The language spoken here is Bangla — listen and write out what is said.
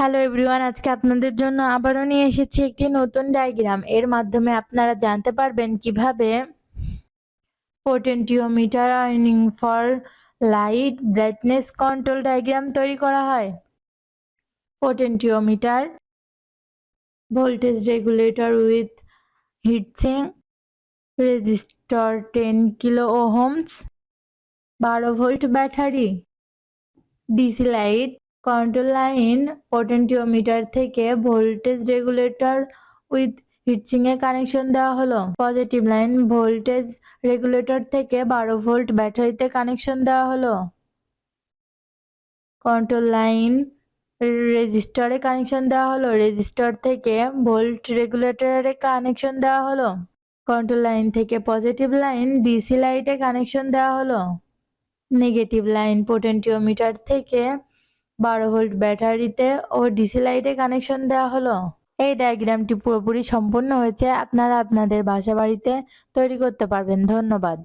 হ্যালো এভরিওয়ান, আজকে আপনাদের জন্য আবারও নিয়ে এসেছি একটি নতুন ডায়াগ্রাম। এর মাধ্যমে আপনারা জানতে পারবেন কিভাবে potentiometer wiring for light brightness control diagram তৈরি করা হয়। Potentiometer, voltage regulator with heatsink, resistor 10 kilo ohms, 12 volt battery, DC light, control line potentiometer থেকে ভোল্টেজ রেগুলেটর উইথ হিটসিং এ কানেকশন দেওয়া হলো। পজিটিভ লাইন ভোল্টেজ রেগুলেটর থেকে 12 ভোল্ট ব্যাটারিতে কানেকশন দেওয়া হলো। কন্ট্রোল লাইন রেজিস্টরে কানেকশন দেওয়া হলো। রেজিস্টর থেকে ভোল্ট রেগুলেটরে কানেকশন দেওয়া হলো। কন্ট্রোল লাইন থেকে পজিটিভ লাইন ডিসি লাইটে কানেকশন দেওয়া হলো। নেগেটিভ লাইন পোটেন্টিওমিটার থেকে 12 ভোল্ট ব্যাটারিতে ও ডিসি লাইটে কানেকশন দেওয়া হলো। এই ডায়াগ্রামটি পুরোপুরি সম্পূর্ণ হয়েছে। আপনারা আপনাদের বাসা বাড়িতে তৈরি করতে পারবেন। ধন্যবাদ।